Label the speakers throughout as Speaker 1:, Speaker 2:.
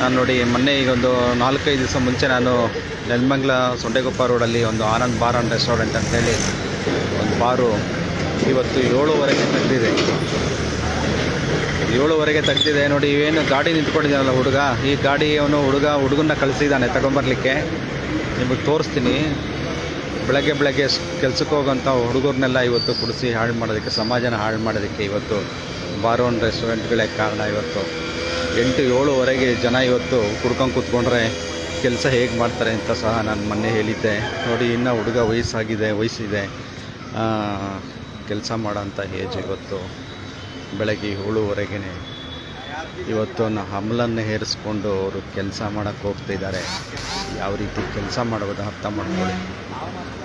Speaker 1: ನಾನು ನೋಡಿ ಮೊನ್ನೆ ಈಗ ಒಂದು 4-5 ದಿವಸ ಮುಂಚೆ ನಾನು ನೆಲಮಂಗಲ ಸೊಂಡೆಕೊಪ್ಪ ರೋಡಲ್ಲಿ ಒಂದು ಆನಂದ್ ಬಾರ್ ಆ್ಯಂಡ್ ರೆಸ್ಟೋರೆಂಟ್ ಅಂತೇಳಿ ಒಂದು ಬಾರು ಇವತ್ತು 7:30ಗೆ ತೆಗೆದಿದೆ. 7:30ಗೆ ತೆಗೆದಿದೆ ನೋಡಿ. ಇವೇನು ಗಾಡಿ ನಿಂತ್ಕೊಂಡಿದ್ದಾನಲ್ಲ ಹುಡುಗ, ಈ ಗಾಡಿ ಅವನು ಹುಡುಗನ್ನ ಕಳಿಸಿದ್ದಾನೆ ತಗೊಂಬರ್ಲಿಕ್ಕೆ. ನಿಮಗೆ ತೋರಿಸ್ತೀನಿ. ಬೆಳಗ್ಗೆ ಕೆಲಸಕ್ಕೆ ಹೋಗೋಂಥ ಹುಡುಗರನ್ನೆಲ್ಲ ಇವತ್ತು ಕುಡಿಸಿ ಹಾಳು ಮಾಡೋದಕ್ಕೆ, ಸಮಾಜನ ಹಾಳು ಮಾಡೋದಕ್ಕೆ ಇವತ್ತು ಬಾರ್ ಆ್ಯಂಡ್ ರೆಸ್ಟೋರೆಂಟ್ಗಳೇ ಕಾರಣ. ಇವತ್ತು 8-7:30ಗೆ ಜನ ಇವತ್ತು ಕುಡ್ಕೊಂಡು ಕೂತ್ಕೊಂಡ್ರೆ ಕೆಲಸ ಹೇಗೆ ಮಾಡ್ತಾರೆ ಅಂತ ಸಹ ನಾನು ಮೊನ್ನೆ ಹೇಳಿದ್ದೆ ನೋಡಿ. ಇನ್ನು ಹುಡುಗ ವಯಸ್ಸಿದೆ, ಕೆಲಸ ಮಾಡೋಂಥ ಏಜ್. ಇವತ್ತು ಬೆಳಗ್ಗೆ 7:30ಗೆ ಇವತ್ತು ಹಮಲನ್ನು ಹೇರಿಸ್ಕೊಂಡು ಅವರು ಕೆಲಸ ಮಾಡೋಕ್ಕೆ ಹೋಗ್ತಿದ್ದಾರೆ. ಯಾವ ರೀತಿ ಕೆಲಸ ಮಾಡ್ಬೋದು ಅರ್ಥ ಮಾಡ್ಕೊಳ್ಳಿ.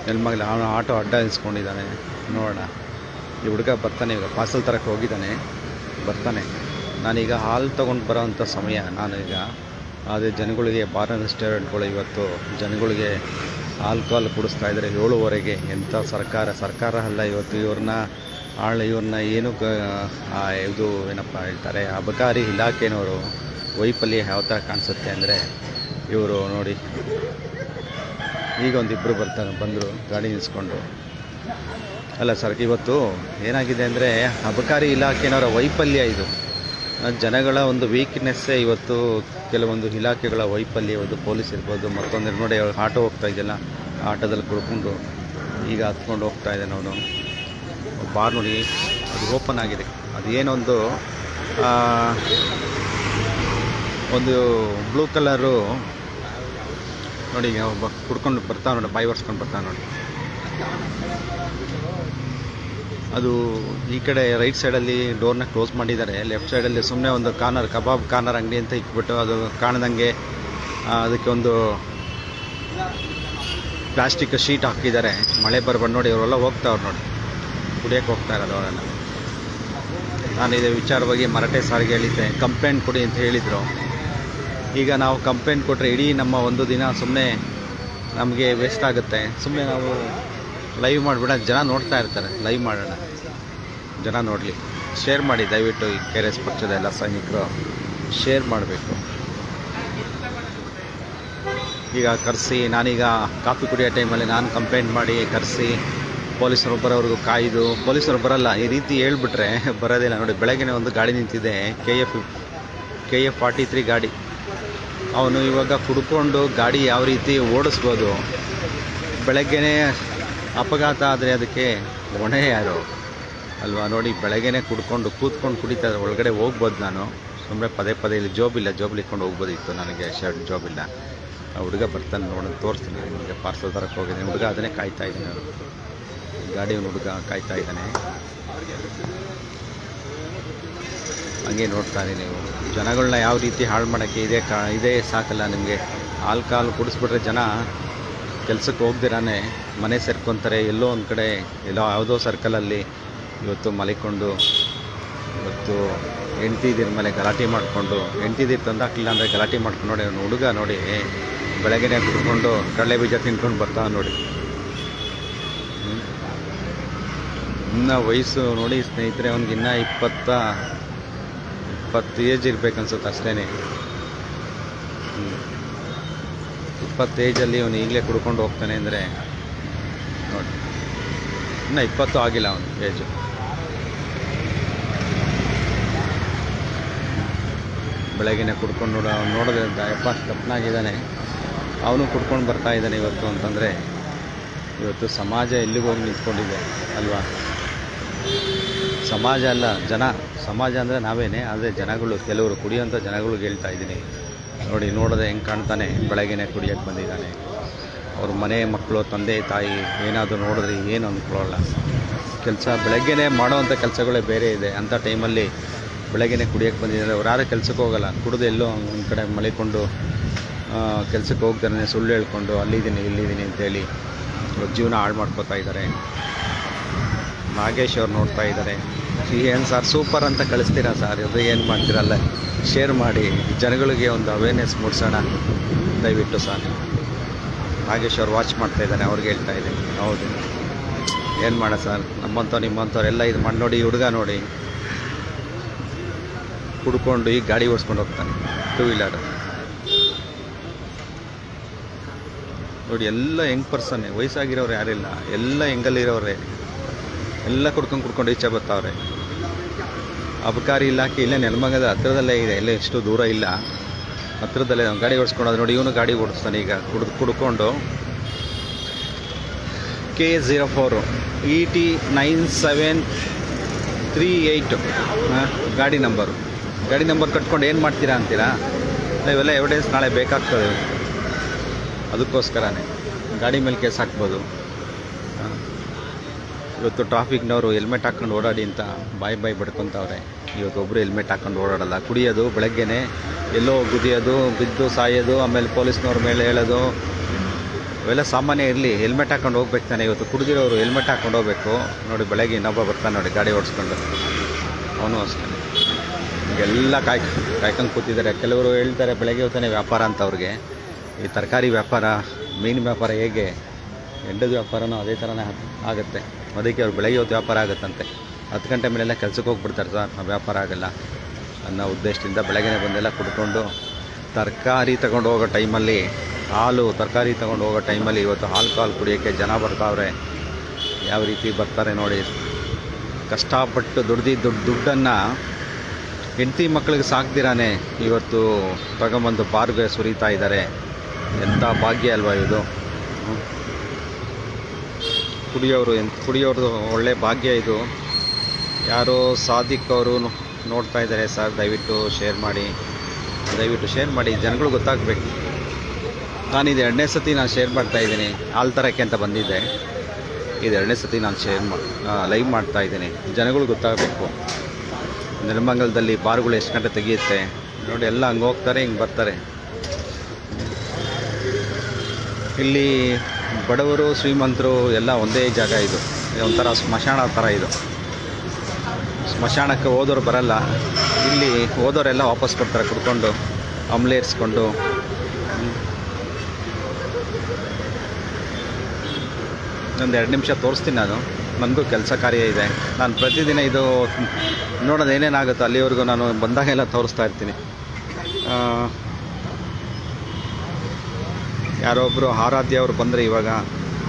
Speaker 1: ನೆಲಮಂಗಲ ಅವನು ಆಟೋ ಅಡ್ಡ ನಿಲ್ಸ್ಕೊಂಡಿದ್ದಾನೆ. ನೋಡೋಣ, ಈ ಹುಡುಗ ಬರ್ತಾನೆ. ಈಗ ಪಾರ್ಸಲ್ ತರಕ್ಕೆ ಹೋಗಿದ್ದಾನೆ, ಬರ್ತಾನೆ. ನಾನೀಗ ಹಾಲು ತೊಗೊಂಡು ಬರೋವಂಥ ಸಮಯ. ನಾನೀಗ ಅದೇ ಜನಗಳಿಗೆ ಬಾರ್ ಆ್ಯಂಡ್ ರೆಸ್ಟೋರೆಂಟ್ಗಳು ಇವತ್ತು ಜನಗಳಿಗೆ ಆಲ್ಕೋಹಾಲ್ ಕುಡಿಸ್ತಾ ಇದ್ದಾರೆ 7:30ಗೆ. ಎಂಥ ಸರ್ಕಾರ ಅಲ್ಲ ಇವತ್ತು. ಇವ್ರನ್ನ ಏನು ಇದು ಏನಪ್ಪ ಹೇಳ್ತಾರೆ, ಅಬಕಾರಿ ಇಲಾಖೆನವರು ವೈಫಲ್ಯ ಯಾವ ಥರ ಕಾಣಿಸುತ್ತೆ ಅಂದರೆ, ಇವರು ನೋಡಿ ಈಗ ಒಂದಿಬ್ಬರು ಬಂದರು ಗಾಡಿ ನಿಲ್ಲಿಸ್ಕೊಂಡು. ಅಲ್ಲ ಸರ್, ಇವತ್ತು ಏನಾಗಿದೆ ಅಂದರೆ ಅಬಕಾರಿ ಇಲಾಖೆನವರ ವೈಫಲ್ಯ ಇದು. ಜನಗಳ ಒಂದು ವೀಕ್ನೆಸ್ಸೇ ಇವತ್ತು. ಕೆಲವೊಂದು ಇಲಾಖೆಗಳ ವೈಫಲ್ಯ. ಇವತ್ತು ಪೊಲೀಸ್ ಇರ್ಬೋದು, ಮತ್ತೊಂದು ನೋಡಿ ಆಟೋ ಹೋಗ್ತಾ ಇದೆಯಲ್ಲ, ಆಟೋದಲ್ಲಿ ಕುಡ್ಕೊಂಡು ಈಗ ಹತ್ಕೊಂಡು ಹೋಗ್ತಾ ಇದ್ದಾನೆ ಅವನು. ಬಾರ್ ನೋಡಿ, ಅದು ಓಪನ್ ಆಗಿದೆ. ಅದೇನೊಂದು ಒಂದು ಬ್ಲೂ ಕಲರು ನೋಡಿ, ಒಬ್ಬ ಕುಡ್ಕೊಂಡು ಬರ್ತಾನೆ ನೋಡಿ, ಬಾಯಿ ಒರೆಸ್ಕೊಂಡು ಬರ್ತಾನೆ ನೋಡಿ. ಅದು ಈ ಕಡೆ ರೈಟ್ ಸೈಡಲ್ಲಿ ಡೋರ್ನ ಕ್ಲೋಸ್ ಮಾಡಿದ್ದಾರೆ. ಲೆಫ್ಟ್ ಸೈಡಲ್ಲಿ ಸುಮ್ಮನೆ ಒಂದು ಕಬಾಬ್ ಕಾರ್ನರ್ ಅಂಗಡಿ ಅಂತ ಇಕ್ಬಿಟ್ಟು ಅದು ಕಾಣದಂಗೆ ಅದಕ್ಕೆ ಒಂದು ಪ್ಲಾಸ್ಟಿಕ್ ಶೀಟ್ ಹಾಕಿದ್ದಾರೆ. ಮಳೆ ಬರ್ಬಾರ್ದು ನೋಡಿ. ಅವರೆಲ್ಲ ಹೋಗ್ತಾವ್ರು ನೋಡಿ, ಕುಡಿಯೋಕ್ಕೆ ಹೋಗ್ತಾ ಇರೋದು ಅವರೆಲ್ಲ. ನಾನು ಇದೇ ವಿಚಾರವಾಗಿ ಮರಾಠೆ ಸಾರಿಗೆ ಹೇಳಿದ್ದೆ, ಕಂಪ್ಲೇಂಟ್ ಕೊಡಿ ಅಂತ ಹೇಳಿದರು. ಈಗ ನಾವು ಕಂಪ್ಲೇಂಟ್ ಕೊಟ್ಟರೆ ಇಡೀ ನಮ್ಮ ಒಂದು ದಿನ ಸುಮ್ಮನೆ ನಮಗೆ ವೇಸ್ಟ್ ಆಗುತ್ತೆ. ಸುಮ್ಮನೆ ನಾವು ಲೈವ್ ಮಾಡಿಬಿಡ, ಜನ ನೋಡ್ತಾ ಇರ್ತಾರೆ. ಲೈವ್ ಮಾಡೋಣ, ಜನ ನೋಡಲಿ. ಶೇರ್ ಮಾಡಿ ದಯವಿಟ್ಟು. ಈ KRS ಪಕ್ಷದ ಎಲ್ಲ ಸೈನಿಕರು ಶೇರ್ ಮಾಡಬೇಕು. ಈಗ ಕರೆಸಿ, ನಾನೀಗ ಕಾಫಿ ಕುಡಿಯೋ ಟೈಮಲ್ಲಿ ನಾನು ಕಂಪ್ಲೇಂಟ್ ಮಾಡಿ ಕರೆಸಿ ಪೊಲೀಸರು ಬರೋವ್ರಿಗೂ ಕಾಯ್ದು, ಪೊಲೀಸರು ಬರಲ್ಲ ಈ ರೀತಿ ಹೇಳ್ಬಿಟ್ರೆ ಬರೋದಿಲ್ಲ ನೋಡಿ. ಬೆಳಗ್ಗೆ ಒಂದು ಗಾಡಿ ನಿಂತಿದೆ, KF 43 ಗಾಡಿ. ಅವನು ಇವಾಗ ಕುಡ್ಕೊಂಡು ಗಾಡಿ ಯಾವ ರೀತಿ ಓಡಿಸ್ಬೋದು? ಬೆಳಗ್ಗೆನೇ ಅಪಘಾತ ಆದರೆ ಅದಕ್ಕೆ ಹೊಣೆ ಯಾರು ಅಲ್ವಾ? ನೋಡಿ, ಬೆಳಗ್ಗೆನೇ ಕೂತ್ಕೊಂಡು ಕುಡಿತಾ ಇದ್ದಾರೆ. ಒಳಗಡೆ ಹೋಗ್ಬೋದು. ನಾನು ಸುಮ್ಮನೆ ಪದೇ ಇಲ್ಲಿ ಜೋಬಲ್ಲಿ ಇಟ್ಕೊಂಡು ಹೋಗ್ಬೋದಿತ್ತು. ನನಗೆ ಶರ್ಟ್ ಜೋಬಿಲ್ಲ. ಹುಡುಗ ಬರ್ತಾನೆ, ನೋಡೋಣ, ತೋರಿಸ್ತೀನಿ ನಿಮಗೆ. ಪಾರ್ಸಲ್ ತರಕ್ಕೆ ಹೋಗಿದ್ದೀನಿ. ಹುಡುಗ ಅದನ್ನೇ ಕಾಯ್ತಾ ಇದ್ದಾನೆ. ಗಾಡಿ ಹುಡುಗ ಕಾಯ್ತಾ ಇದ್ದಾನೆ. ಹಂಗೆ ನೋಡ್ತಾ ಇದ್ದೀನಿ. ನೀವು ಜನಗಳನ್ನ ಯಾವ ರೀತಿ ಹಾಳು ಮಾಡೋಕ್ಕೆ ಇದೇ ಸಾಕಲ್ಲ ನಿಮಗೆ. ಆಲ್ಕೋಹಾಲ್ ಕುಡಿಸ್ಬಿಟ್ರೆ ಜನ ಕೆಲಸಕ್ಕೆ ಹೋಗ್ದಿರಾನೆ ಮನೆ ಸೇರ್ಕೊತಾರೆ. ಎಲ್ಲೋ ಒಂದು ಕಡೆ ಯಾವುದೋ ಸರ್ಕಲಲ್ಲಿ ಇವತ್ತು ಮಲಿಕೊಂಡು, ಇವತ್ತು ಹೆಂಡ್ತಿದಿರ ಮೇಲೆ ಗಲಾಟೆ ಮಾಡಿಕೊಂಡು, ಹೆಂಡ್ತಿದಿರು ತಂದಾಕಲಿಲ್ಲ ಅಂದರೆ ಗಲಾಟೆ ಮಾಡ್ಕೊಂಡು ನೋಡಿ. ಅವನು ಹುಡುಗ ನೋಡಿ, ಬೆಳಗ್ಗೆನೇ ಕುಡ್ಕೊಂಡು ಕಡಲೆ ಬೀಜ ತಿನ್ಕೊಂಡು ಬರ್ತಾನೆ ನೋಡಿ. ಇನ್ನು ವಯಸ್ಸು ನೋಡಿ ಸ್ನೇಹಿತರೆ, ಅವ್ನಿಗೆ ಇನ್ನೂ 20 ಏಜ್ ಇರಬೇಕನ್ಸುತ್ತೆ ಅಷ್ಟೇ. 20 ಏಜಲ್ಲಿ ಅವನು ಈಗಲೇ ಕುಡ್ಕೊಂಡು ಹೋಗ್ತಾನೆ ಅಂದರೆ ನೋಡಿ, ಇನ್ನೂ 20 ಆಗಿಲ್ಲ ಅವನು ಏಜು. ಬೆಳಗ್ಗೆನೇ ಕುಡ್ಕೊಂಡು ಅವ್ನು ನೋಡಿದ್ರೆ ದಪ್ಪನಾಗಿದ್ದಾನೆ. ಅವನು ಕುಡ್ಕೊಂಡು ಬರ್ತಾ ಇದ್ದಾನೆ ಇವತ್ತು ಅಂತಂದರೆ, ಇವತ್ತು ಸಮಾಜ ಎಲ್ಲಿಗೆ ಹೋಗಿ ನಿಂತ್ಕೊಂಡಿದೆ ಅಲ್ವಾ? ಸಮಾಜ ಅಲ್ಲ, ಜನ. ಸಮಾಜ ಅಂದರೆ ನಾವೇನೇ, ಆದರೆ ಜನಗಳು, ಕೆಲವರು ಕುಡಿಯೋಂಥ ಜನಗಳಿಗೆ ಹೇಳ್ತಾ ಇದ್ದೀನಿ ನೋಡಿ. ನೋಡೋದೆ ಹೆಂಗೆ ಕಾಣ್ತಾನೆ, ಬೆಳಗ್ಗೆನೇ ಕುಡಿಯೋಕ್ಕೆ ಬಂದಿದ್ದಾನೆ. ಅವ್ರ ಮನೆ ಮಕ್ಕಳು, ತಂದೆ ತಾಯಿ ಏನಾದರೂ ನೋಡಿದ್ರೆ ಏನು ಅಂದ್ಕೊಳ್ಳೋಲ್ಲ. ಕೆಲಸ ಬೆಳಗ್ಗೆನೇ ಮಾಡೋವಂಥ ಕೆಲಸಗಳೇ ಬೇರೆ ಇದೆ. ಅಂಥ ಟೈಮಲ್ಲಿ ಬೆಳಗ್ಗೆನೇ ಕುಡಿಯೋಕ್ಕೆ ಬಂದಿದ್ದಾರೆ. ಅವ್ರು ಯಾರು ಕೆಲಸಕ್ಕೆ ಹೋಗೋಲ್ಲ, ಕುಡಿದು ಎಲ್ಲೋ ಒಂದು ಕಡೆ ಮಲಿಕೊಂಡು ಕೆಲಸಕ್ಕೆ ಹೋಗ್ತಾನೆ, ಸುಳ್ಳು ಹೇಳ್ಕೊಂಡು ಇಲ್ಲಿದ್ದೀನಿ ಅಂತೇಳಿ ಜೀವನ ಹಾಳು ಮಾಡ್ಕೋತಾ ಇದ್ದಾರೆ. ನಾಗೇಶ್ ಅವ್ರು ನೋಡ್ತಾ ಇದ್ದಾರೆ. ಏನು ಸರ್ ಸೂಪರ್ ಅಂತ ಕಳಿಸ್ತೀರಾ ಸರ್? ಇದು ಏನು ಮಾಡ್ತೀರಲ್ಲ, ಶೇರ್ ಮಾಡಿ, ಜನಗಳಿಗೆ ಒಂದು ಅವೇರ್ನೆಸ್ ಮೂಡಿಸೋಣ ದಯವಿಟ್ಟು ಸರ್. ನಾಗೇಶ್ ಅವ್ರು ವಾಚ್ ಮಾಡ್ತಾ ಇದ್ದಾನೆ, ಅವ್ರಿಗೆ ಹೇಳ್ತಾ ಇದ್ದೀನಿ. ಹೌದು, ಏನು ಮಾಡ ಸರ್, ನಿಮ್ಮಂಥವ್ರೆಲ್ಲ ಇದು ಮಾಡಿ ನೋಡಿ. ಹುಡುಗ ನೋಡಿ ಕುಡ್ಕೊಂಡು ಈಗ ಗಾಡಿ ಓಡಿಸ್ಕೊಂಡು ಹೋಗ್ತಾನೆ, 2 ವೀಲರ್. ನೋಡಿ ಎಲ್ಲ ಯಂಗ್ ಪರ್ಸನ್ನೇ, ವಯಸ್ಸಾಗಿರೋರು ಯಾರಿಲ್ಲ, ಎಲ್ಲ ಹೆಂಗಲ್ಲಿರೋರೆ, ಎಲ್ಲ ಕುಡ್ಕೊಂಡು ಈಚೆ ಬರ್ತಾವ್ರೆ. ಅಬಕಾರಿ ಇಲಾಖೆ ಇಲ್ಲೇ ನೆಲಮಂಗಲದ ಹತ್ರದಲ್ಲೇ ಇದೆ, ಎಲ್ಲೇ ಎಷ್ಟು ದೂರ ಇಲ್ಲ, ಹತ್ರದಲ್ಲೇ ನಾವು ಗಾಡಿ ಓಡಿಸ್ಕೊಂಡು ನೋಡಿ. ಇವನು ಗಾಡಿ ಓಡಿಸ್ತಾನೆ ಈಗ ಕುಡ್ಕೊಂಡು. K04 ET 9738 ಗಾಡಿ ನಂಬರ್ ಕಟ್ಕೊಂಡು ಏನು ಮಾಡ್ತೀರಾ ಅಂತೀರಾ? ಇವೆಲ್ಲ ಎವಿಡೆನ್ಸ್ ನಾಳೆ ಬೇಕಾಗ್ತದೆ, ಅದಕ್ಕೋಸ್ಕರನೇ ಗಾಡಿ ಮೇಲೆ ಕೇಸ್ ಹಾಕ್ಬೋದು. ಇವತ್ತು ಟ್ರಾಫಿಕ್ನವರು ಹೆಲ್ಮೆಟ್ ಹಾಕ್ಕೊಂಡು ಓಡಾಡಿ ಅಂತ ಬಾಯಿ ಬಡ್ಕೊತವ್ರೆ. ಇವತ್ತು ಒಬ್ಬರು ಹೆಲ್ಮೆಟ್ ಹಾಕ್ಕೊಂಡು ಓಡಾಡಲ್ಲ. ಕುಡಿಯೋದು ಬೆಳಗ್ಗೆನೆ ಎಲ್ಲೋ ಗುದಿಯೋದು, ಬಿದ್ದು ಸಾಯೋದು, ಆಮೇಲೆ ಪೊಲೀಸ್ನವ್ರ ಮೇಲೆ ಹೇಳೋದು, ಇವೆಲ್ಲ ಸಾಮಾನ್ಯ ಇರಲಿ. ಹೆಲ್ಮೆಟ್ ಹಾಕ್ಕೊಂಡು ಹೋಗ್ಬೇಕು ತಾನೆ. ಇವತ್ತು ಕುಡಿದಿರೋರು ಹೆಲ್ಮೆಟ್ ಹಾಕ್ಕೊಂಡು ಹೋಗ್ಬೇಕು. ನೋಡಿ ಬೆಳಗ್ಗೆ ಇನ್ನೊಬ್ಬ ಬರ್ತಾನೆ ನೋಡಿ ಗಾಡಿ ಓಡಿಸ್ಕೊಂಡು, ಅವನು ಅಷ್ಟೇ. ಎಲ್ಲ ಕಾಯ್ಕೊಂಡು ಕೂತಿದ್ದಾರೆ. ಕೆಲವರು ಹೇಳ್ತಾರೆ ಬೆಳಗ್ಗೆ ಹೊತ್ತಾನೆ ವ್ಯಾಪಾರ ಅಂತ ಅವ್ರಿಗೆ. ಈ ತರಕಾರಿ ವ್ಯಾಪಾರ, ಮೀನು ವ್ಯಾಪಾರ ಹೇಗೆ, ಎಂಡದ ವ್ಯಾಪಾರನೂ ಅದೇ ಥರನೇ ಆಗುತ್ತೆ. ಅದಕ್ಕೆ ಅವ್ರು ಬೆಳಗ್ಗೆ ಹೊತ್ತು ವ್ಯಾಪಾರ ಆಗುತ್ತಂತೆ. 10 ಗಂಟೆ ಮೇಲೆಲ್ಲ ಕೆಲ್ಸಕ್ಕೆ ಹೋಗ್ಬಿಡ್ತಾರೆ ಸರ್, ವ್ಯಾಪಾರ ಆಗೋಲ್ಲ ಅನ್ನೋ ಉದ್ದೇಶದಿಂದ ಬೆಳಗ್ಗೆನೇ ಬಂದೆಲ್ಲ ಕುಡ್ಕೊಂಡು ತರಕಾರಿ ತಗೊಂಡು ಹೋಗೋ ಟೈಮಲ್ಲಿ ತರಕಾರಿ ತೊಗೊಂಡು ಹೋಗೋ ಟೈಮಲ್ಲಿ ಇವತ್ತು ಹಾಲು ಕುಡಿಯೋಕ್ಕೆ ಜನ ಬರ್ತಾವ್ರೆ. ಯಾವ ರೀತಿ ಬರ್ತಾರೆ ನೋಡಿ. ಕಷ್ಟಪಟ್ಟು ದುಡ್ಡನ್ನು ಹೆಂಡತಿ ಮಕ್ಕಳಿಗೆ ಸಾಕ್ದಿರಾನೆ ಇವತ್ತು ತಗೊಂಬಂದು ಬಾರ್ಗೆ ಸುರಿತಾ ಇದ್ದಾರೆ. ಎಂಥ ಭಾಗ್ಯ ಅಲ್ವಾ ಇದು. ಕುಡಿಯೋರ್ದು ಒಳ್ಳೆ ಭಾಗ್ಯ ಇದು. ಯಾರೋ ಸಾದಿಕ್ ಅವರು ನೋಡ್ತಾ ಇದ್ದಾರೆ ಸರ್, ದಯವಿಟ್ಟು ಶೇರ್ ಮಾಡಿ ಜನಗಳು ಗೊತ್ತಾಗಬೇಕು. ನಾನಿದು 2ನೇ ಸತಿ ಶೇರ್ ಮಾಡ್ತಾಯಿದ್ದೀನಿ. ಹಾಲು ತರಕ್ಕೆ ಅಂತ ಬಂದಿದ್ದೆ, ಇದು 2ನೇ ಸತಿ ನಾನು ಲೈವ್ ಮಾಡ್ತಾಯಿದ್ದೀನಿ. ಜನಗಳು ಗೊತ್ತಾಗಬೇಕು. ನೆಲಮಂಗಲದಲ್ಲಿ ಬಾರ್ಗಳು ಎಷ್ಟು ಗಂಟೆ ತೆಗೆಯುತ್ತೆ ನೋಡಿ. ಎಲ್ಲ ಹಂಗೆ ಹೋಗ್ತಾರೆ, ಹಿಂಗೆ ಬರ್ತಾರೆ. ಇಲ್ಲಿ ಬಡವರು ಶ್ರೀಮಂತರು ಎಲ್ಲ ಒಂದೇ ಜಾಗ. ಇದು ಒಂಥರ ಸ್ಮಶಾನ ಥರ. ಇದು ಸ್ಮಶಾನಕ್ಕೆ ಹೋದವ್ರು ಬರಲ್ಲ. ಇಲ್ಲಿ ಹೋದವರೆಲ್ಲ ವಾಪಸ್ ಬರ್ತಾರೆ ಕುಡ್ಕೊಂಡು, ಅಮ್ಲೇರಿಸ್ಕೊಂಡು. ಒಂದು 2 ನಿಮಿಷ ತೋರಿಸ್ತೀನಿ. ನನಗೂ ಕೆಲಸ ಕಾರ್ಯ ಇದೆ. ನಾನು ಪ್ರತಿದಿನ ಇದು ನೋಡೋದು ಏನೇನಾಗುತ್ತೋ ಅಲ್ಲಿವರೆಗೂ ನಾನು ಬಂದಾಗೆಲ್ಲ ತೋರಿಸ್ತಾ ಇರ್ತೀನಿ. ಯಾರೋ ಒಬ್ಬರು ಆರಾಧ್ಯ ಅವರು ಬಂದರೆ ಇವಾಗ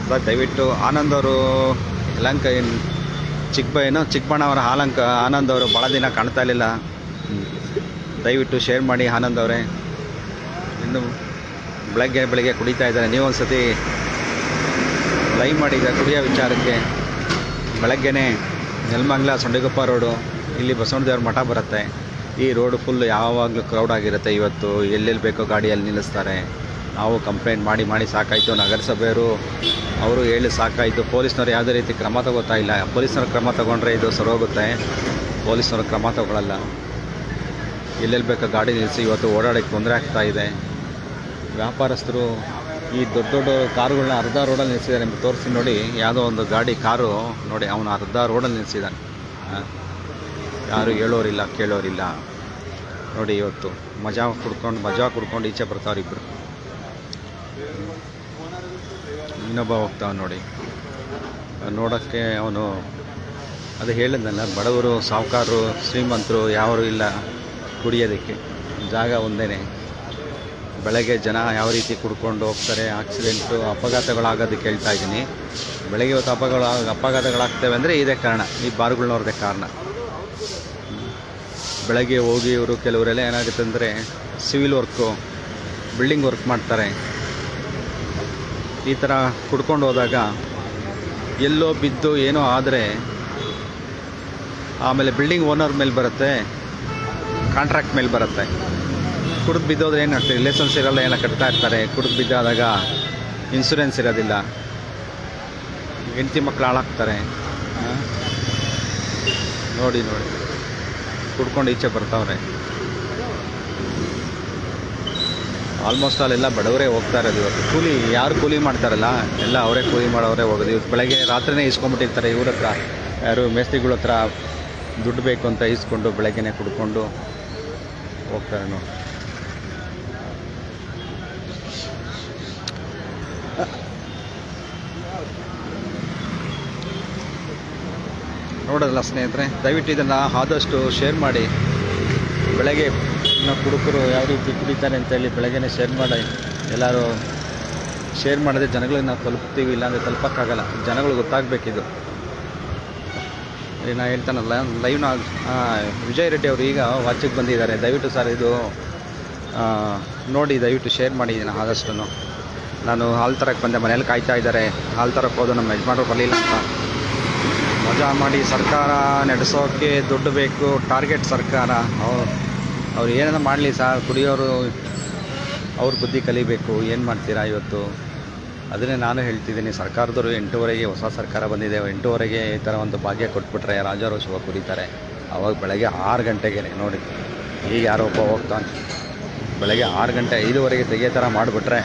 Speaker 1: ಸರ್ ದಯವಿಟ್ಟು ಆನಂದ್ ಅವರು ಚಿಕ್ಕಬಣ್ಣ ಅವರ ಆನಂದ್ ಅವರು ಭಾಳ ದಿನ ಕಾಣ್ತಾ ಇರಲಿಲ್ಲ. ದಯವಿಟ್ಟು ಶೇರ್ ಮಾಡಿ ಆನಂದ್ ಅವರೇ. ಇನ್ನು ಬೆಳಗ್ಗೆ ಕುಡಿತಾ ಇದ್ದಾರೆ. ನೀವೊಂದು ಸತಿ ಲೈವ್ ಮಾಡಿದ್ದೆ ಕುಡಿಯೋ ವಿಚಾರಕ್ಕೆ. ಬೆಳಗ್ಗೆನೇ ನೆಲಮಂಗಲ ಸೊಂಡೆಗೊಪ್ಪ ರೋಡು, ಇಲ್ಲಿ ಬಸವಣ್ಣದೇವ್ರ ಮಠ ಬರುತ್ತೆ. ಈ ರೋಡು ಫುಲ್ ಯಾವಾಗಲೂ ಕ್ರೌಡ್ ಆಗಿರುತ್ತೆ. ಇವತ್ತು ಎಲ್ಲೆಲ್ಲಿ ಬೇಕೋ ಗಾಡಿಯಲ್ಲಿ ನಿಲ್ಲಿಸ್ತಾರೆ. ನಾವು ಕಂಪ್ಲೇಂಟ್ ಮಾಡಿ ಸಾಕಾಯಿತು. ನಗರಸಭೆಯವರು ಅವರು ಹೇಳಿ ಸಾಕಾಯಿತು. ಪೊಲೀಸ್ನವ್ರು ಯಾವುದೇ ರೀತಿ ಕ್ರಮ ತಗೋತಾ ಇಲ್ಲ. ಪೊಲೀಸ್ನವ್ರು ಕ್ರಮ ತಗೊಂಡ್ರೆ ಇದು ಸರೋಗುತ್ತೆ. ಪೊಲೀಸ್ನವ್ರು ಕ್ರಮ ತಗೊಳ್ಳಲ್ಲ. ಎಲ್ಲೆಲ್ಲಿ ಬೇಕೋ ಗಾಡಿ ನಿಲ್ಲಿಸಿ ಇವತ್ತು ಓಡಾಡೋಕ್ಕೆ ತೊಂದರೆ ಆಗ್ತಾಯಿದೆ. ವ್ಯಾಪಾರಸ್ಥರು ಈ ದೊಡ್ಡ ಕಾರುಗಳನ್ನ ಅರ್ಧ ರೋಡಲ್ಲಿ ನಿಲ್ಲಿಸಿದ್ದಾರೆ. ನಿಮ್ಗೆ ತೋರಿಸಿ ನೋಡಿ. ಯಾವುದೋ ಒಂದು ಕಾರು ನೋಡಿ, ಅವನು ಅರ್ಧ ರೋಡಲ್ಲಿ ನಿಲ್ಲಿಸಿದ್ದಾನೆ. ಯಾರು ಹೇಳೋರಿಲ್ಲ ಕೇಳೋರಿಲ್ಲ ನೋಡಿ. ಇವತ್ತು ಮಜಾ ಕುಡ್ಕೊಂಡು ಈಚೆ ಬರ್ತಾವ್ರು ಇಬ್ಬರು. ಇನ್ನೊಬ್ಬ ಹೋಗ್ತಾವ ನೋಡಿ. ನೋಡೋಕ್ಕೆ ಅವನು ಅದು ಹೇಳಿದ್ನಲ್ಲ, ಬಡವರು ಸಾಹುಕಾರರು ಶ್ರೀಮಂತರು ಯಾರು ಇಲ್ಲ ಕುಡಿಯೋದಕ್ಕೆ. ಜಾಗ ಒಂದೇ. ಬೆಳಗ್ಗೆ ಜನ ಯಾವ ರೀತಿ ಕುಡ್ಕೊಂಡು ಹೋಗ್ತಾರೆ. ಆಕ್ಸಿಡೆಂಟು ಅಪಘಾತಗಳಾಗೋದಕ್ಕೆ ಹೇಳ್ತಾ ಇದ್ದೀನಿ. ಬೆಳಗ್ಗೆ ಇವತ್ತು ಅಪಘಾತಗಳಾಗ್ತವೆ ಅಂದರೆ ಇದೇ ಕಾರಣ, ಈ ಬಾರ್ಗಳನ್ನವ್ರದ್ದೇ ಕಾರಣ. ಬೆಳಗ್ಗೆ ಹೋಗಿ ಇವರು ಕೆಲವರೆಲ್ಲ ಏನಾಗುತ್ತೆ ಅಂದರೆ ಸಿವಿಲ್ ವರ್ಕು, ಬಿಲ್ಡಿಂಗ್ ವರ್ಕ್ ಮಾಡ್ತಾರೆ. ಈ ಥರ ಕುಡ್ಕೊಂಡು ಹೋದಾಗ ಎಲ್ಲೋ ಬಿದ್ದು ಏನೋ ಆದರೆ ಆಮೇಲೆ ಬಿಲ್ಡಿಂಗ್ ಓನರ್ ಮೇಲೆ ಬರುತ್ತೆ, ಕಾಂಟ್ರಾಕ್ಟ್ ಮೇಲೆ ಬರುತ್ತೆ. ಕುಡಿದು ಬಿದ್ದೋದ್ರೆ ಏನಾಗ್ತದೆ, ಲೈಸೆನ್ಸ್ ಇರೋಲ್ಲ, ಏನೋ ಕಟ್ತಾ ಇರ್ತಾರೆ. ಕುಡಿದು ಬಿದ್ದಾದಾಗ ಇನ್ಶೂರೆನ್ಸ್ ಇರೋದಿಲ್ಲ, ಹೆಂಡತಿ ಮಕ್ಕಳು ಹಾಳಾಗ್ತಾರೆ. ನೋಡಿ ಕುಡ್ಕೊಂಡು ಈಚೆ ಬರ್ತಾವ್ರೆ. ಆಲ್ಮೋಸ್ಟ್ ಅಲ್ಲೆಲ್ಲ ಬಡವರೇ ಹೋಗ್ತಾ ಇರೋದು. ಇವತ್ತು ಯಾರು ಕೂಲಿ ಮಾಡ್ತಾರಲ್ಲ ಎಲ್ಲ ಅವರೇ ಕೂಲಿ ಮಾಡೋರೇ ಹೋಗೋದು. ಇವತ್ತು ಬೆಳಗ್ಗೆ ರಾತ್ರಿನೇ ಇಸ್ಕೊಂಡ್ಬಿಟ್ಟಿರ್ತಾರೆ ಇವ್ರ ಹತ್ರ, ಯಾರು ಮೇಸ್ತ್ರಿಗಳ ಹತ್ರ ದುಡ್ಡು ಬೇಕು ಅಂತ ಇಸ್ಕೊಂಡು ಬೆಳಗ್ಗೆನೇ ಕುಡ್ಕೊಂಡು ಹೋಗ್ತಾರೆ ನೋಡಿ. ನೋಡೋದಲ್ಲ ಸ್ನೇಹಿತರೆ, ದಯವಿಟ್ಟು ಇದನ್ನು ಆದಷ್ಟು ಶೇರ್ ಮಾಡಿ. ಬೆಳಗ್ಗೆ ಕುಡುಕರು ಯಾವ ರೀತಿ ಕುಡಿತಾರೆ ಅಂತೇಳಿ ಬೆಳಗ್ಗೆನೇ ಶೇರ್ ಮಾಡಿ ಎಲ್ಲರೂ ಶೇರ್ ಮಾಡಿದ್ರೆ ಜನಗಳಿಗೆ ನಾವು ತಲುಪ್ತೀವಿ, ಇಲ್ಲಾಂದರೆ ತಲುಪಕ್ಕಾಗಲ್ಲ. ಜನಗಳಿಗೆ ಗೊತ್ತಾಗಬೇಕಿದು. ನಾನು ಹೇಳ್ತಾನಲ್ಲ ಲೈವ್ನ ವಿಜಯ್ ರೆಡ್ಡಿ ಅವರು ಈಗ ವಾಚಿಗೆ ಬಂದಿದ್ದಾರೆ. ದಯವಿಟ್ಟು ಸರ್ ಇದು ನೋಡಿ ದಯವಿಟ್ಟು ಶೇರ್ ಮಾಡಿದ್ದೀನಿ ಆದಷ್ಟು. ನಾನು ಹಾಲು ತರಕ್ಕೆ ಬಂದೆ, ಮನೇಲಿ ಕಾಯ್ತಾ ಇದ್ದಾರೆ. ಹಾಲು ತರಕ್ಕೆ ಹೋದು ನಮ್ಮ ಯಜಮಾನರು ಬರಲಿಲ್ಲ ಅಂತ. ಮಜಾ ಮಾಡಿ ಸರ್ಕಾರ ನಡೆಸೋಕ್ಕೆ ದುಡ್ಡು ಬೇಕು, ಟಾರ್ಗೆಟ್ ಸರ್ಕಾರ. ಅವ್ರು ಏನಾರ ಮಾಡಲಿ ಸರ್, ಕುಡಿಯೋರು ಅವ್ರ ಬುದ್ಧಿ ಕಲಿಬೇಕು. ಏನು ಮಾಡ್ತೀರಾ ಇವತ್ತು? ಅದನ್ನೇ ನಾನು ಹೇಳ್ತಿದ್ದೀನಿ. ಸರ್ಕಾರದವರು 8:30ಗೆ ಹೊಸ ಸರ್ಕಾರ ಬಂದಿದೆ, 8:30ಗೆ ಈ ಥರ ಒಂದು ಭಾಗ್ಯ ಕೊಟ್ಬಿಟ್ರೆ ರಾಜಾರೋಷವಾಗಿ ಕುಡಿತಾರೆ. ಆವಾಗ ಬೆಳಗ್ಗೆ 6 ಗಂಟೆಗೆ ನೋಡಿ, ಈಗ ಯಾರೋ ಒಬ್ಬ ಹೋಗ್ತಾನೆ ಬೆಳಗ್ಗೆ 6 ಗಂಟೆ 5:15ಗೆ ತೆಗಿಯೋ ಥರ ಮಾಡಿಬಿಟ್ರೆ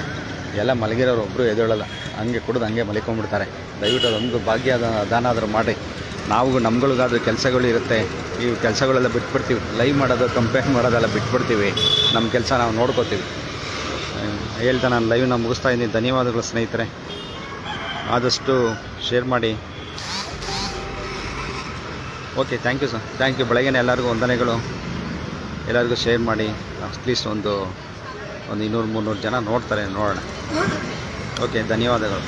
Speaker 1: ಎಲ್ಲ ಮಲಗಿರೋರು ಒಬ್ಬರು ಎದ್ದೇಳಲ್ಲ, ಹಂಗೆ ಕುಡಿದು ಹಂಗೆ ಮಲಿಕೊಂಡ್ಬಿಡ್ತಾರೆ. ದಯವಿಟ್ಟು ಅದೊಂದು ಭಾಗ್ಯ ದಾನ ಆದರೂ ಮಾಡಿ. ನಾವು ನಮ್ಗಳಿಗಾದ್ರೂ ಕೆಲಸಗಳು ಇರುತ್ತೆ, ಈ ಕೆಲಸಗಳೆಲ್ಲ ಬಿಟ್ಬಿಡ್ತೀವಿ. ಲೈವ್ ಮಾಡೋದು, ಕಂಪೇರ್ ಮಾಡೋದೆಲ್ಲ ಬಿಟ್ಬಿಡ್ತೀವಿ. ನಮ್ಮ ಕೆಲಸ ನಾವು ನೋಡ್ಕೋತೀವಿ. ಹೇಳ್ತಾ ನಾನು ಲೈವ್ನ ಮುಗಿಸ್ತಾ ಇದ್ದೀನಿ. ಧನ್ಯವಾದಗಳು ಸ್ನೇಹಿತರೆ. ಆದಷ್ಟು ಶೇರ್ ಮಾಡಿ. Okay, thank you sir, thank you. ಬೆಳಗ್ಗೆನೇ ಎಲ್ಲರಿಗೂ ವಂದನೆಗಳು. ಎಲ್ಲರಿಗೂ ಶೇರ್ ಮಾಡಿ. ಅಟ್ಲೀಸ್ಟ್ ಒಂದು 200-300 ಜನ ನೋಡ್ತಾರೆ, ನೋಡೋಣ. ಓಕೆ, ಧನ್ಯವಾದಗಳು.